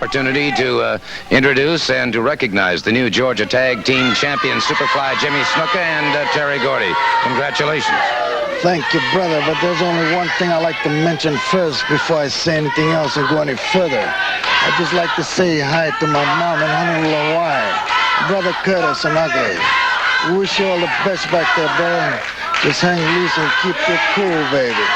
Opportunity to introduce and to recognize the new Georgia Tag Team Champions, Superfly Jimmy Snuka and Terry Gordy. Congratulations. Thank you, brother, but there's only one thing I like to mention first before I say anything else and go any further. I'd just like to say hi to my mom in Honolulu, Hawaii. Brother Curtis and Ugly. We wish you all the best back there, brother. Just hang loose and keep it cool, baby.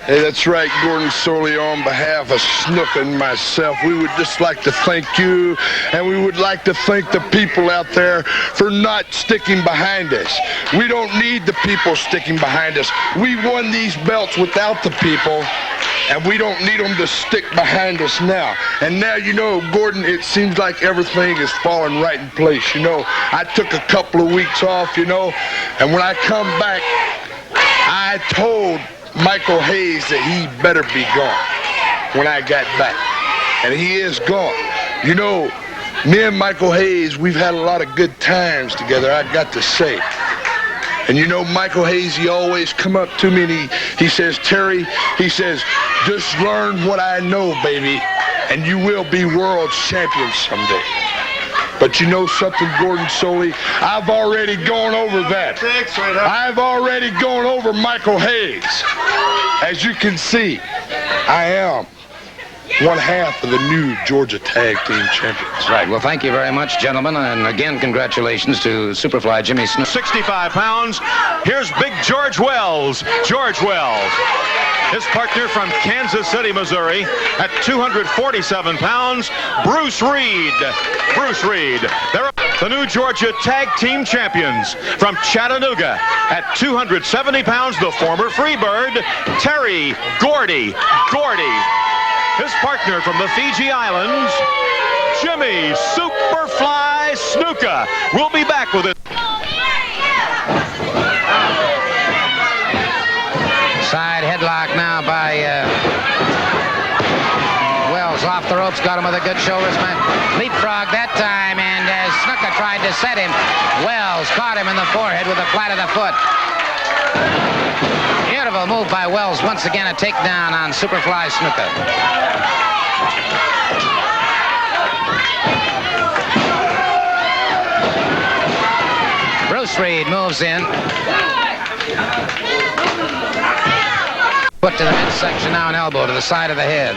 Hey, that's right, Gordon Soley. On behalf of Snuka and myself, we would just like to thank you, and we would like to thank the people out there for not sticking behind us. We don't need the people sticking behind us. We won these belts without the people, and we don't need them to stick behind us now. And now, you know, Gordon, it seems like everything is falling right in place. You know, I took a couple of weeks off, you know, and when I come back, I told Michael Hayes that he better be gone when I got back. And he is gone. You know, me and Michael Hayes, we've had a lot of good times together, I got to say. And you know, Michael Hayes, he always come up to me and he says, Terry, he says, just learn what I know, baby, and you will be world champion someday. But you know something, Gordon Soley? I've already gone over that. I've already gone over Michael Hayes. As you can see, I am one half of the new Georgia Tag Team Champions. Right. Well, thank you very much, gentlemen. And again, congratulations to Superfly Jimmy Snuka. 65 pounds. Here's Big George Wells. George Wells. His partner from Kansas City, Missouri, at 247 pounds, Bruce Reed. Bruce Reed. They're the new Georgia Tag Team Champions from Chattanooga at 270 pounds, the former Freebird, Terry Gordy. His partner from the Fiji Islands, Jimmy Superfly Snuka. We'll be back with it. Side headlock now by Wells. Off the ropes, got him with a good shoulder smash. Leapfrog that time, and as Snuka tried to set him, Wells caught him in the forehead with the flat of the foot. Beautiful move by Wells. Once again, a takedown on Superfly Snuka. Bruce Reed moves in. Foot to the midsection, now an elbow to the side of the head.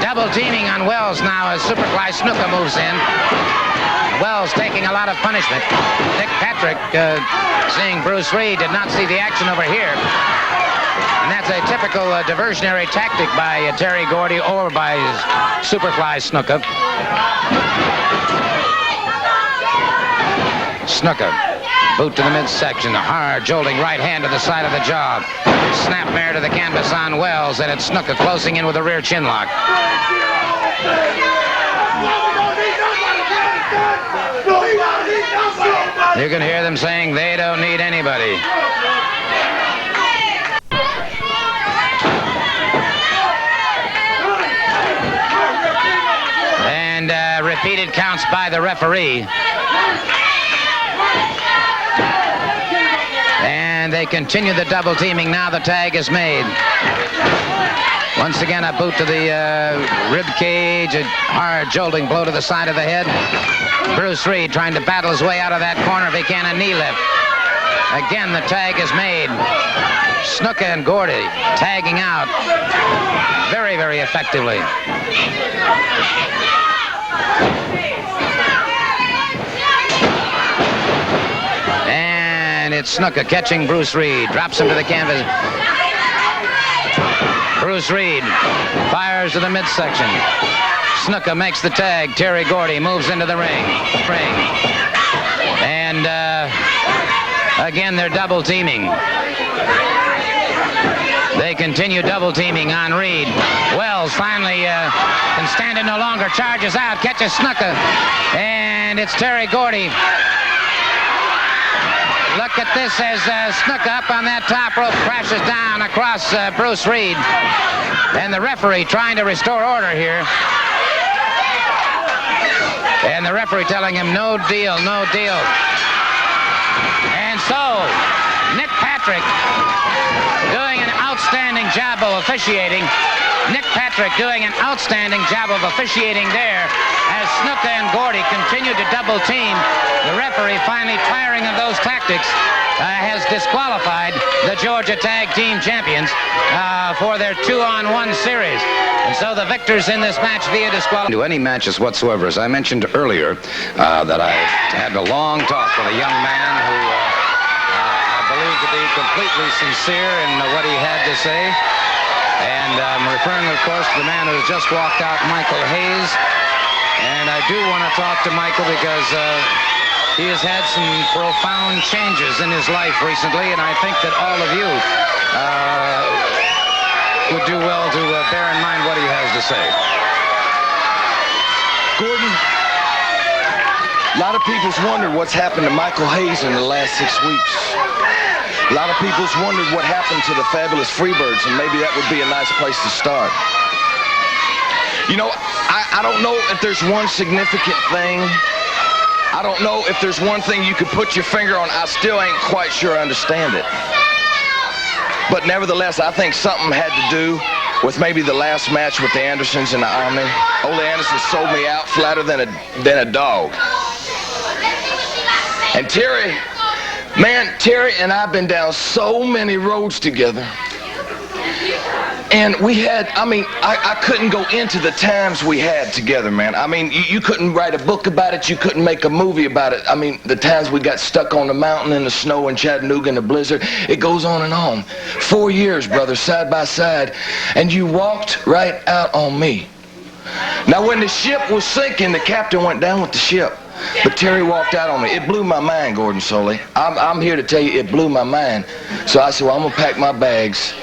Double teaming on Wells now as Superfly Snuka moves in. Wells taking a lot of punishment. Dick Patrick, seeing Bruce Reed, did not see the action over here. And that's a typical diversionary tactic by Terry Gordy or by Superfly Snuka. Snuka, boot to the midsection, a hard jolting right hand to the side of the jaw. Snapmare to the canvas on Wells, and it's Snuka closing in with a rear chin lock. You can hear them saying they don't need anybody. And repeated counts by the referee. And they continue the double teaming. Now the tag is made. Once again, a boot to the rib cage, a hard jolting blow to the side of the head. Bruce Reed trying to battle his way out of that corner if he can, a knee lift. Again, the tag is made. Snuka and Gordy tagging out very, very effectively. And it's Snuka catching Bruce Reed, drops him to the canvas. Bruce Reed fires to the midsection. Snuka makes the tag. Terry Gordy moves into the ring. And again, they're double teaming. They continue double teaming on Reed. Wells finally can stand it no longer. Charges out, catches Snuka. And it's Terry Gordy. Look at this as Snuka up on that top rope crashes down across Bruce Reed. And the referee trying to restore order here. And the referee telling him, no deal, no deal. And so, Nick Patrick doing an outstanding job of officiating. Nick Patrick doing an outstanding job of officiating there as Snuka and Gordy continued to double team. The referee, finally tiring of those tactics, has disqualified the Georgia Tag Team Champions for their 2-on-1 series. And so the victors in this match via disqualification. To any matches whatsoever. As I mentioned earlier, that I had a long talk with a young man who I believe to be completely sincere in what he had to say. And I'm referring, of course, to the man who has just walked out, Michael Hayes. And I do want to talk to Michael because he has had some profound changes in his life recently, and I think that all of you would do well to bear in mind what he has to say. Gordon, a lot of people's wondered what's happened to Michael Hayes in the last 6 weeks. A lot of people's wondered what happened to the fabulous Freebirds, and maybe that would be a nice place to start. You know, I don't know if there's one significant thing. I don't know if there's one thing you could put your finger on. I still ain't quite sure I understand it. But nevertheless, I think something had to do with maybe the last match with the Andersons and the Omni. Ole Anderson sold me out flatter than a dog. And Terry, man, Terry and I have been down so many roads together. And we had, I mean, I couldn't go into the times we had together, man. I mean, you couldn't write a book about it. You couldn't make a movie about it. I mean, the times we got stuck on the mountain in the snow in Chattanooga in the blizzard, it goes on and on. 4 years, brother, side by side. And you walked right out on me. Now, when the ship was sinking, the captain went down with the ship. But Terry walked out on me. It blew my mind, Gordon Soley. I'm here to tell you it blew my mind. So I said, well, I'm going to pack my bags,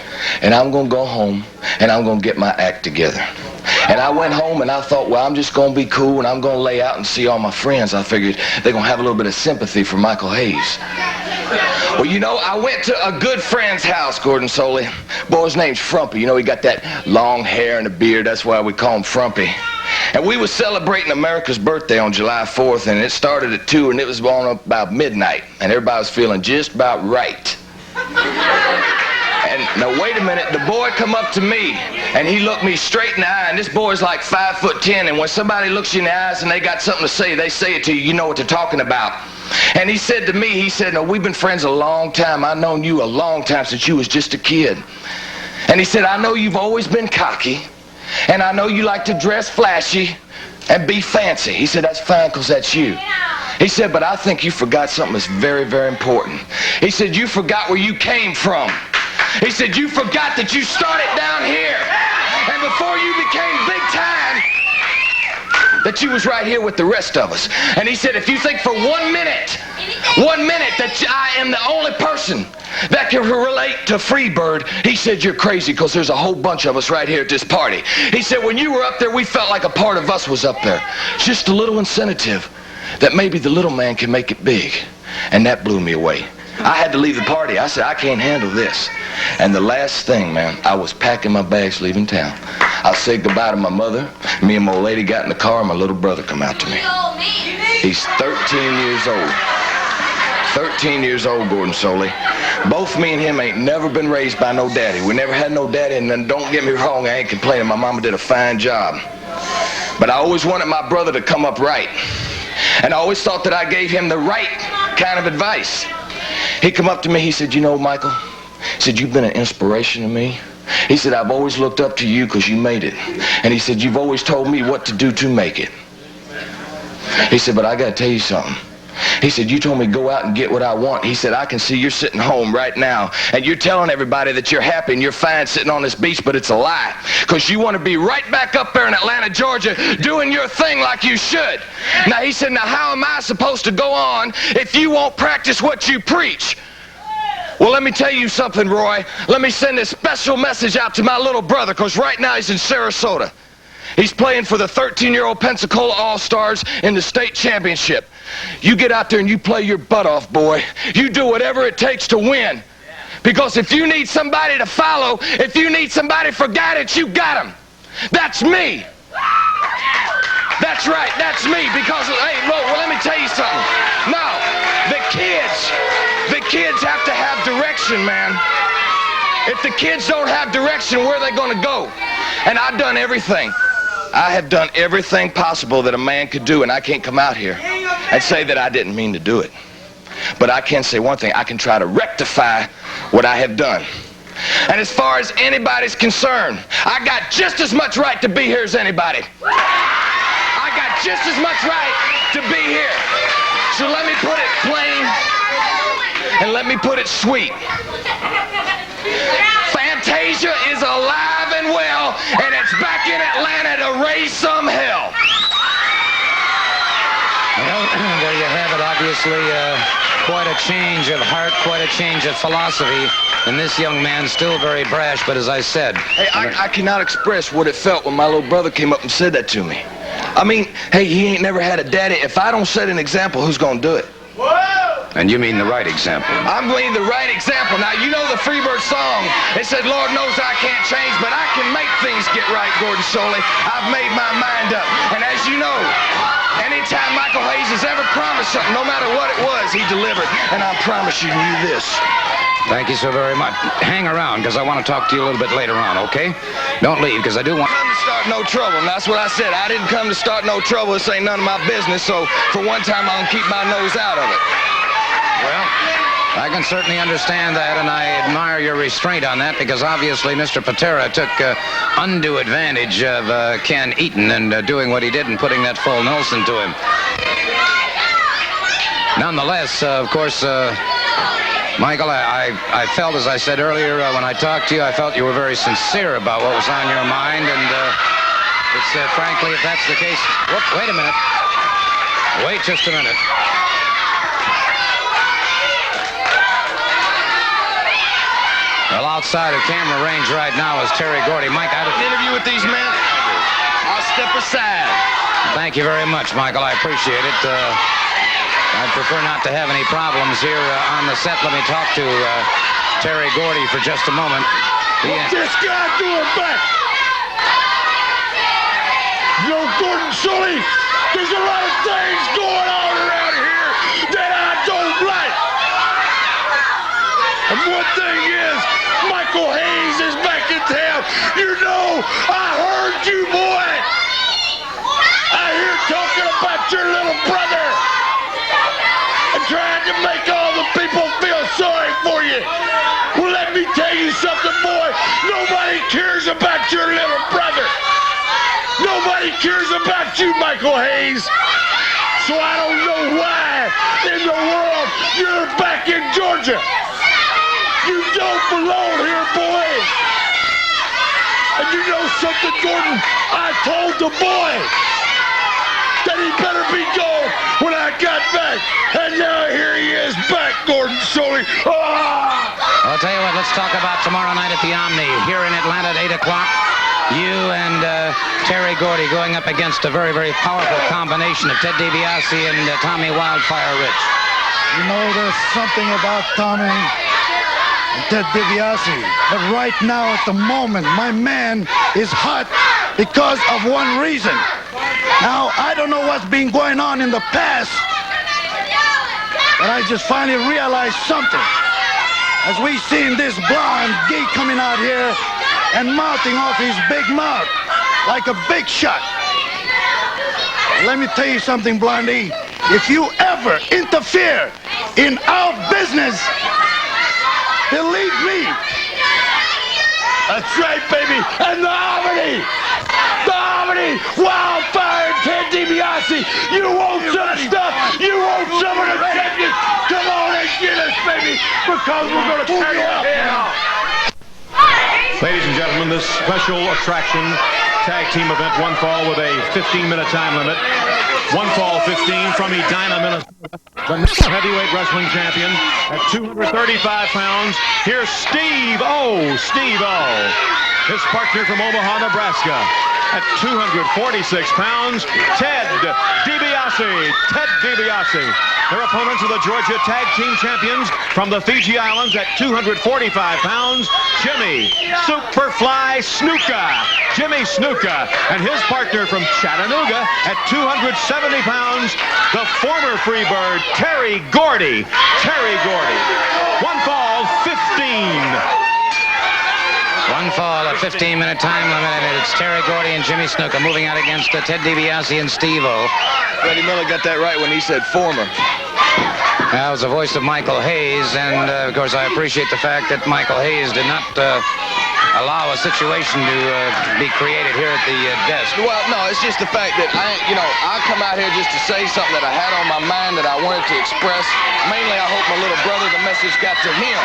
and I'm going to go home, and I'm going to get my act together. And I went home, and I thought, well, I'm just going to be cool, and I'm going to lay out and see all my friends. I figured they're going to have a little bit of sympathy for Michael Hayes. Well, you know, I went to a good friend's house, Gordon Soley. Boy, his name's Frumpy. You know, he got that long hair and a beard. That's why we call him Frumpy. And we were celebrating America's birthday on July 4th, and it started at 2, and it was on about midnight, and everybody was feeling just about right. And now, wait a minute, the boy come up to me, and he looked me straight in the eye, and this boy's like 5'10", and when somebody looks you in the eyes and they got something to say, they say it to you, you know what they're talking about. And he said to me, he said, no, we've been friends a long time. I've known you a long time, since you was just a kid. And he said, I know you've always been cocky, and I know you like to dress flashy and be fancy. He said, that's fine, because that's you. He said, but I think you forgot something that's very, very important. He said, you forgot where you came from. He said, you forgot that you started down here, and before you became big time, that you was right here with the rest of us. And he said, if you think for 1 minute that I am the only person that can relate to Freebird, he said, you're crazy, because there's a whole bunch of us right here at this party. He said, when you were up there, we felt like a part of us was up there. Just a little incentive that maybe the little man can make it big. And that blew me away. I had to leave the party. I said, I can't handle this. And the last thing, man, I was packing my bags leaving town. I said goodbye to my mother. Me and my old lady got in the car, and my little brother come out to me. He's 13 years old. 13 years old, Gordon Soley. Both me and him ain't never been raised by no daddy. We never had no daddy, and then don't get me wrong, I ain't complaining. My mama did a fine job. But I always wanted my brother to come up right. And I always thought that I gave him the right kind of advice. He come up to me, he said, you know, Michael, he said, you've been an inspiration to me. He said, I've always looked up to you because you made it. And he said, you've always told me what to do to make it. He said, but I got to tell you something. He said, you told me go out and get what I want. He said, I can see you're sitting home right now, and you're telling everybody that you're happy and you're fine sitting on this beach, but it's a lie. Because you want to be right back up there in Atlanta, Georgia, doing your thing like you should. Now, he said, now how am I supposed to go on if you won't practice what you preach? Well, let me tell you something, Roy. Let me send this special message out to my little brother, because right now he's in Sarasota. He's playing for the 13-year-old Pensacola All-Stars in the state championship. You get out there and you play your butt off, boy. You do whatever it takes to win. Because if you need somebody to follow, if you need somebody for guidance, you got him. That's me. That's That's right. That's me. Because, hey, well, let me tell you something. Now, the kids have to have direction, man. If the kids don't have direction, where are they going to go? And I've done everything. I have done everything possible that a man could do, and I can't come out here and say that I didn't mean to do it. But I can say one thing. I can try to rectify what I have done. And as far as anybody's concerned, I got just as much right to be here as anybody. I got just as much right to be here. So let me put it plain, and let me put it sweet. Fantasia is alive and well, and it's back in Atlanta to raise some hell. Well, there you have it. Obviously, quite a change of heart, quite a change of philosophy. And this young man, still very brash, but as I said... Hey, I cannot express what it felt when my little brother came up and said that to me. I mean, hey, he ain't never had a daddy. If I don't set an example, who's gonna do it? And you mean the right example. I'm mean the right example. Now, you know the Freebirds song. It said, Lord knows I can't change, but I can make things get right, Gordon Soley. I've made my mind up. And as you know, anytime Michael Hayes has ever promised something, no matter what it was, he delivered. And I'm promising you this. Thank you so very much. Hang around, because I want to talk to you a little bit later on, okay? Don't leave, because I do want... Come to start no trouble, and that's what I said. I didn't come to start no trouble. This ain't none of my business, so for one time, I'm going to keep my nose out of it. Well, I can certainly understand that, and I admire your restraint on that, because obviously Mr. Patera took undue advantage of Ken Eaton and doing what he did and putting that full Nelson to him. Nonetheless, of course, Michael, I felt, as I said earlier when I talked to you, I felt you were very sincere about what was on your mind, and it's frankly, if that's the case... Whoop, wait a minute. Wait just a minute. Well, outside of camera range right now is Terry Gordy. Mike, I had An interview with these men, I'll step aside. Thank you very much, Michael. I appreciate it. I'd prefer not to have any problems here on the set. Let me talk to Terry Gordy for just a moment. What's this guy doing back? You know, Gordon Sully, there's a lot of things going on around here that I don't like. And one thing is, Michael Hayes is back in town. You know, I heard you, boy. I hear talking about your little brother and trying to make all the people feel sorry for you. Well, let me tell you something, boy. Nobody cares about your little brother. Nobody cares about you, Michael Hayes. So I don't know why in the world you're back in Georgia. You don't belong here, boy. And you know something, Gordon? I told the boy that he better be gone when I got back. And now here he is back, Gordon Soley. Ah! I'll tell you what, let's talk about tomorrow night at the Omni here in Atlanta at 8 o'clock. You and Terry Gordy going up against a very, very powerful combination of Ted DiBiase and Tommy Wildfire Rich. You know, there's something about Tommy and Ted DiBiase. But right now, at the moment, my man is hot because of one reason. Now, I don't know what's been going on in the past, but I just finally realized something. As we seen this blonde geek coming out here and mouthing off his big mouth like a big shot. Let me tell you something, Blondie. If you ever interfere in our business, believe me. That's right, baby. And the Omni, Wildfire, and Ted DiBiase. You want some stuff? You want some of the champions? Come on and get us, baby, because we're going to carry your head off. Ladies and gentlemen, this special attraction tag team event, one fall with a 15-minute time limit. One fall 15 from Edina, Minnesota. The heavyweight wrestling champion at 235 pounds. Here's Steve O. His partner from Omaha, Nebraska. at 246 pounds, Ted DiBiase. Ted DiBiase. Their opponents are the Georgia Tag Team Champions from the Fiji Islands at 245 pounds, Jimmy Superfly Snuka. Jimmy Snuka. And his partner from Chattanooga at 270 pounds, the former Freebird, Terry Gordy. Terry Gordy. One fall, 15. One fall, a 15-minute time limit, and it's Terry Gordy and Jimmy Snuka moving out against Ted DiBiase and Steve-O. Freddie Miller got that right when he said former. That was the voice of Michael Hayes, and of course I appreciate the fact that Michael Hayes did not allow a situation to be created here at the desk. Well, no, it's just the fact that I come out here just to say something that I had on my mind that I wanted to express. Mainly, I hope my little brother, the message got to him.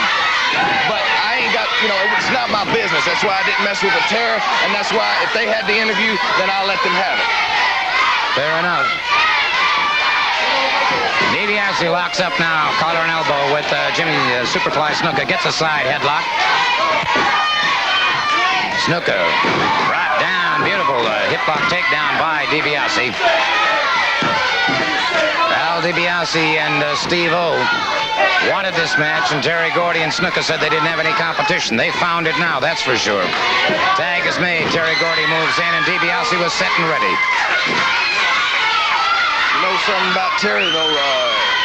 But I ain't got, it's not my business. That's why I didn't mess with the terror, and that's why if they had the interview, then I'll let them have it. Fair enough. DiBiase locks up now, collar and elbow with Jimmy Superfly Snuka. Gets a side headlock. Snuka right down. Beautiful hip lock takedown by DiBiase. Al DiBiase and Steve-O wanted this match, and Terry Gordy and Snuka said they didn't have any competition. They found it now, that's for sure. Tag is made. Terry Gordy moves in, and DiBiase was set and ready. You know something about Terry, though?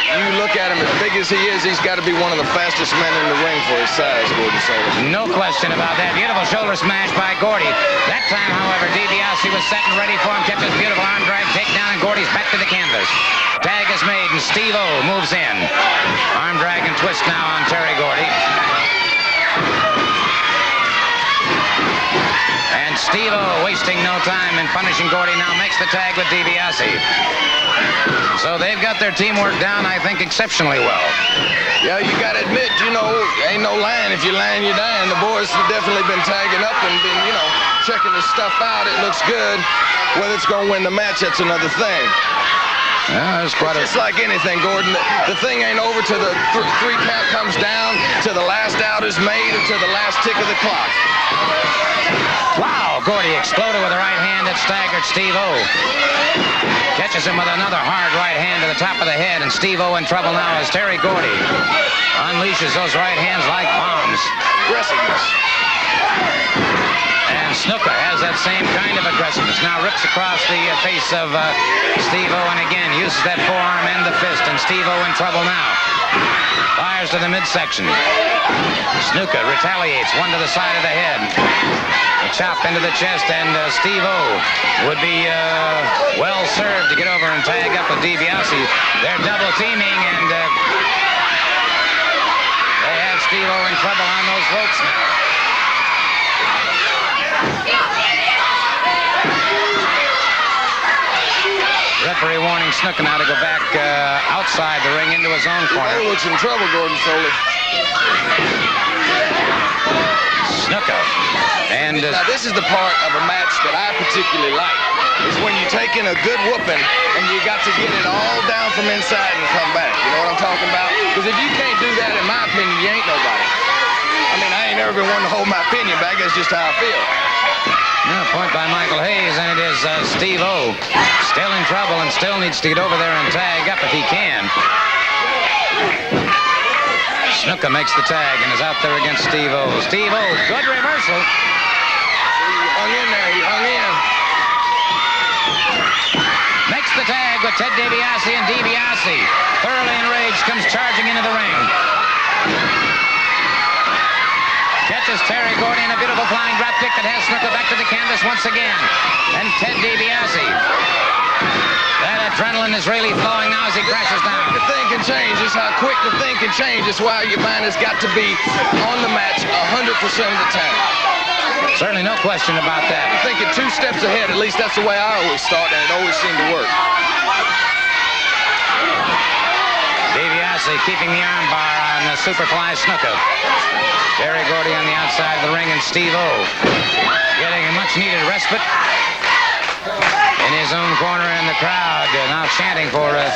You look at him, as big as he is, he's got to be one of the fastest men in the ring for his size, Gordon Sullivan. No question about that. Beautiful shoulder smash by Gordy. That time, however, DiBiase was set and ready for him. Kept his beautiful arm drag takedown, and Gordy's back to the canvas. Tag is made, and Steve-O moves in. Arm drag and twist now on Terry Gordy. And Steve-O, wasting no time in punishing Gordy, now makes the tag with DiBiase. So they've got their teamwork down, I think, exceptionally well. Yeah, you got to admit, ain't no lying. If you're lying, you're dying. The boys have definitely been tagging up and been, checking the stuff out. It looks good. Whether it's going to win the match, that's another thing. Yeah, it's just like anything, Gordon. The thing ain't over till the three count comes down, till the last out is made, or till the last tick of the clock. Wow, Gordy exploded with a right hand that staggered Steve-O. Catches him with another hard right hand to the top of the head, and Steve-O in trouble now as Terry Gordy unleashes those right hands like bombs. Aggressiveness. And Snuka has that same kind of aggressiveness. Now rips across the face of Steve-O, and again uses that forearm and the fist, and Steve-O in trouble now. Fires to the midsection. Snuka retaliates, one to the side of the head. A chop into the chest, and Steve-O would be well served to get over and tag up with DiBiase. They're double teaming, and they have Steve-O in trouble on those ropes now. Referee warning Snuka now to go back outside the ring into his own corner. He looks in trouble, Gordon Sullivan. Snuka. And now this is the part of a match that I particularly like. Is when you take in a good whooping and you got to get it all down from inside and come back. You know what I'm talking about? Because if you can't do that, in my opinion, you ain't nobody. I mean, I ain't never been one to hold my opinion back. That's just how I feel. Yeah, point by Michael Hayes, and it is Steve-O still in trouble and still needs to get over there and tag up if he can. Snuka makes the tag and is out there against Steve-O. Steve-O, good reversal. He hung in there. He hung in. Makes the tag with Ted DiBiase, and DiBiase, thoroughly enraged, comes charging into the ring. Catches Terry Gordy in a beautiful flying drop kick that has Snuka back to the canvas once again. And Ted DiBiase. That adrenaline is really flowing now as he crashes down. The thing can change. It's how quick the thing can change. It's why your mind has got to be on the match 100% of the time. Certainly no question about that. I'm thinking 2 steps ahead. At least that's the way I always start, and it always seemed to work. DiBiase keeping the armbar on the Superfly Snuka. Terry Gordy on the outside of the ring, and Steve-O getting a much-needed respite. in his own corner, and the crowd now chanting for a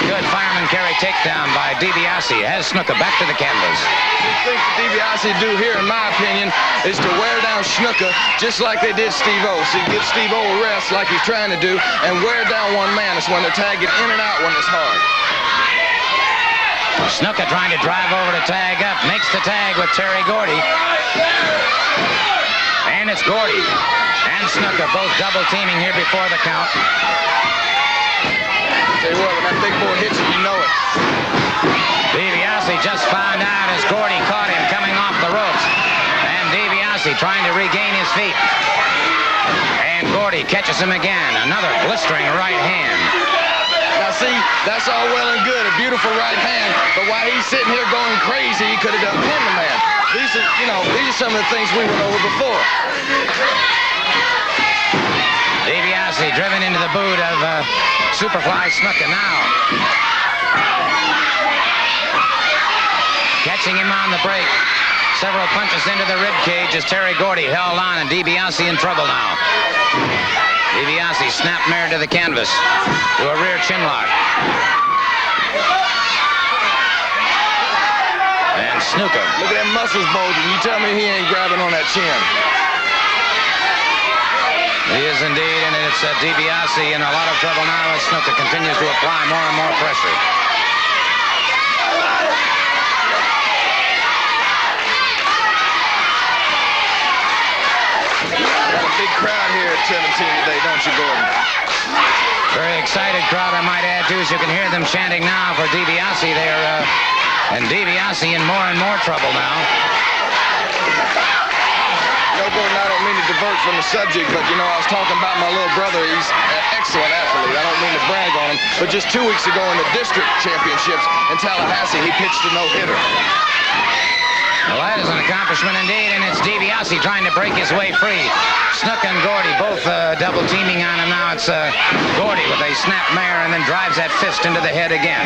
good fireman carry takedown by DiBiase. Has Snuka back to the canvas. The thing that DiBiase do here, in my opinion, is to wear down Snuka just like they did Steve-O. So you give Steve-O a rest like he's trying to do and wear down one man. It's when they're tagging in and out when it's hard. Snuka trying to drive over to tag up. Makes the tag with Terry Gordy. And it's Gordy and Snuka both double teaming here before the count. Tell you what, when that big boy hits you, you know it. DiBiase just found out as Gordy caught him coming off the ropes. And DiBiase trying to regain his feet. And Gordy catches him again. Another blistering right hand. Now see, that's all well and good, a beautiful right hand, but while he's sitting here going crazy, he could have done pinned the man. These are some of the things we went over before. DiBiase driven into the boot of Superfly Snuka now. Catching him on the break. Several punches into the rib cage as Terry Gordy held on, and DiBiase in trouble now. DiBiase snapped mare to the canvas to a rear chin lock. And Snuka. Look at them muscles bulging. You tell me he ain't grabbing on that chin. He is indeed, and it's DiBiase in a lot of trouble now as Snuka continues to apply more and more pressure. Big crowd here at 17 today, don't you, Gordon? Very excited crowd, I might add, too, as you can hear them chanting now for DiBiase. And DiBiase in more and more trouble now. Gordon, I don't mean to divert from the subject, but, I was talking about my little brother. He's an excellent athlete. I don't mean to brag on him, but just 2 weeks ago in the district championships in Tallahassee, he pitched a no-hitter. Well, that is an accomplishment indeed, and it's DiBiase trying to break his way free. Snuka and Gordy both double teaming on him now. It's Gordy with a snap mare and then drives that fist into the head again.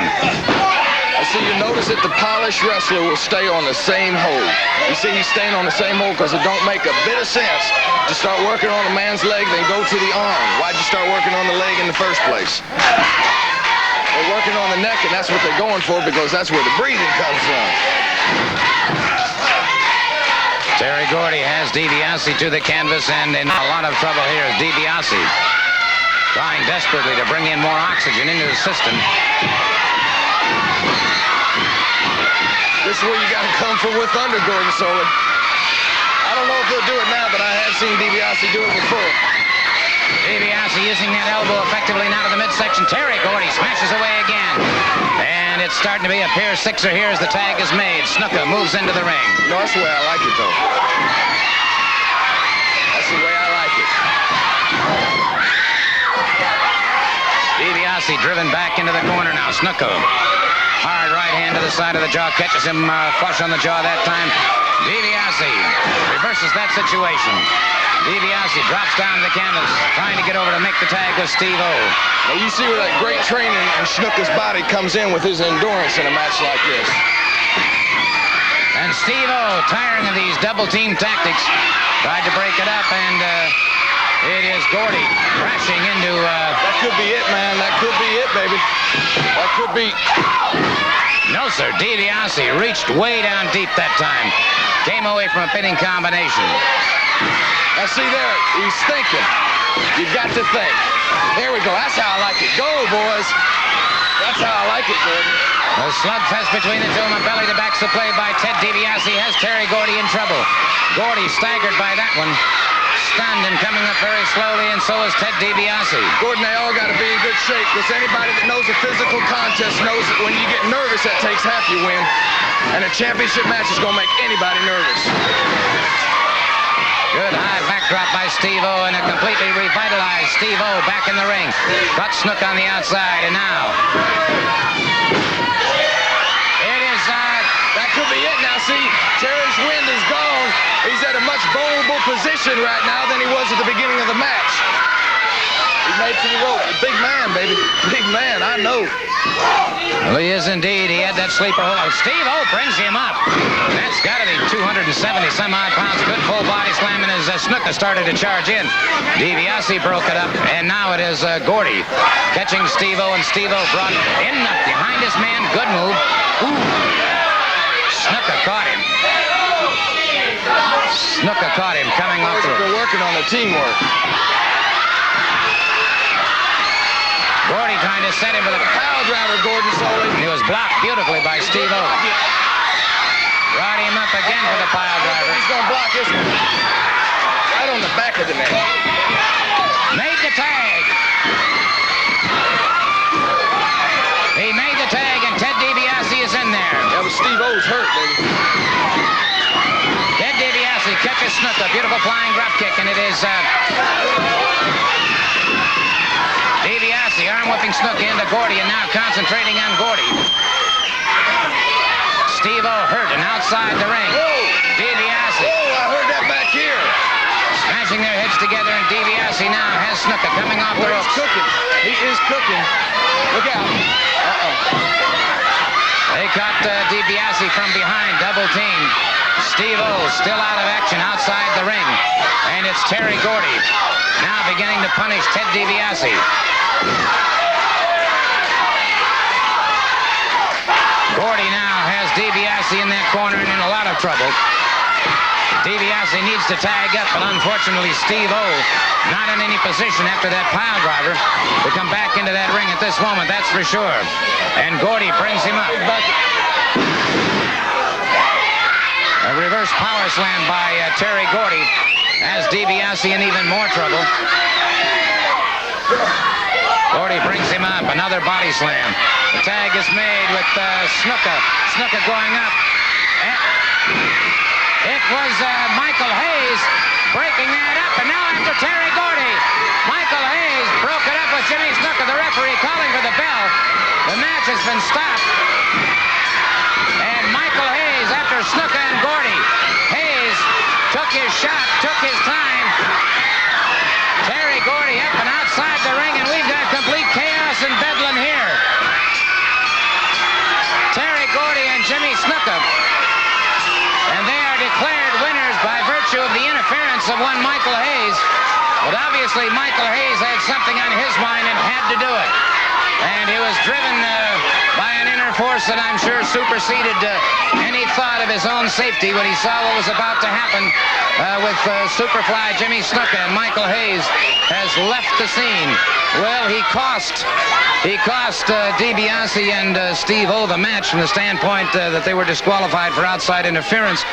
I see you notice that the polished wrestler will stay on the same hold. You see he's staying on the same hold because it don't make a bit of sense to start working on a man's leg then go to the arm. Why'd you start working on the leg in the first place? They're working on the neck, and that's what they're going for because that's where the breathing comes from. Terry Gordy has DiBiase to the canvas, and in a lot of trouble here is DiBiase trying desperately to bring in more oxygen into the system. This is where you got to come from with thunder, Gordon Solie. I don't know if he'll do it now, but I have seen DiBiase do it before. DiBiase using that elbow effectively now to the midsection. Terry Gordy smashes away again. And it's starting to be a pair sixer here as the tag is made. Snuka moves into the ring. No, that's the way I like it, though. That's the way I like it. DiBiase driven back into the corner now. Snuka. Hard right hand to the side of the jaw. Catches him flush on the jaw that time. DiBiase reverses that situation. DiBiase drops down to the canvas, trying to get over to make the tag with Steve-O. Now you see where that great training in Snuka's body comes in with his endurance in a match like this. And Steve-O, tiring of these double-team tactics, tried to break it up, and it is Gordy crashing into... That could be it, man. That could be it, baby. That could be... No, sir. DiBiase reached way down deep that time. Came away from a pinning combination. Now see there, he's thinking. You've got to think. There we go. That's how I like it. Go, boys. That's how I like it, Gordon. The slugfest between the two of them, belly to back's the play by Ted DiBiase, has Terry Gordy in trouble. Gordy staggered by that one. Stunned and coming up very slowly, and so is Ted DiBiase. Gordon, they all got to be in good shape, because anybody that knows a physical contest knows that when you get nervous, that takes half you win. And a championship match is going to make anybody nervous. Good high backdrop by Steve-O, and a completely revitalized Steve-O back in the ring. Got Snuka on the outside, and now... It is... That could be it now. See, Terry's wind is gone. He's at a much vulnerable position right now than he was at the beginning of the match. He's made to the rope. Big man, baby. Big man, I know. Well, he is indeed. He had that sleeper hold. Steve-O brings him up. That's got to be 270 some odd pounds. Good full body slam, and as Snuka started to charge in, DiBiase broke it up, and now it is Gordy catching Steve-O, and Steve-O brought in behind his man. Good move. Ooh. Snuka caught him. Snuka caught him coming off the... They're working on the teamwork. Gordy trying to set him with a Power driver, Gordon Soley. He was blocked beautifully by Steve-O. Brought him up again for the pile driver. He's going to block this one. Right on the back of the neck. Made the tag. He made the tag, and Ted DiBiase is in there. Yeah, but Steve-O's hurt, baby. Ted DiBiase catches Snuka. Beautiful flying drop kick, and it is... DiBiase arm-whipping Snuka into Gordy, and now concentrating on Gordy. Steve-O hurt and outside the ring. DiBiase. Oh, I heard that back here. Smashing their heads together, and DiBiase now has Snuka coming off the ropes. He's cooking. He is cooking. Look out. They caught DiBiase from behind, double team. Steve-O still out of action outside the ring. And it's Terry Gordy now beginning to punish Ted DiBiase. Gordy now has DiBiase in that corner and in a lot of trouble. DiBiase needs to tag up, but unfortunately Steve-O not in any position after that pile driver to come back into that ring at this moment, that's for sure. And Gordy brings him up. A reverse power slam by Terry Gordy has DiBiase in even more trouble. Gordy brings him up, another body slam. The tag is made with Snuka. Snuka going up. It was Michael Hayes breaking that up, and now after Terry Gordy, Michael Hayes broke it up with Jimmy Snuka, the referee calling for the bell. The match has been stopped. And Michael Hayes, after Snuka and Gordy, Hayes took his shot, took his time. Terry Gordy up and outside the ring, and we've got complete chaos and bedlam here. Terry Gordy and Jimmy Snuka. And they are declared winners by virtue of the interference of one Michael Hayes. But obviously Michael Hayes had something on his mind and had to do it. And he was driven by an inner force that I'm sure superseded any thought of his own safety when he saw what was about to happen with Superfly Jimmy Snuka, and Michael Hayes has left the scene. Well, he cost DiBiase and Steve-O the match from the standpoint that they were disqualified for outside interference.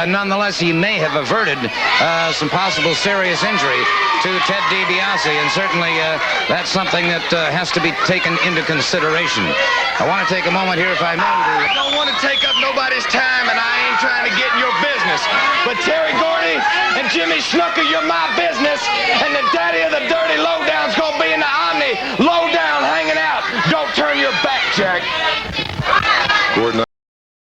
Nonetheless, he may have averted some possible serious injury to Ted DiBiase, and certainly that's something that has to be taken into consideration. I want to take a moment here, if I may. I don't want to take up nobody's time, and I ain't trying to get in your business. But Terry Gordy and Jimmy Snuka, you're my business, and the daddy of the dirty lowdown's gonna be in the Omni lowdown hanging out. Don't turn your back, Jack.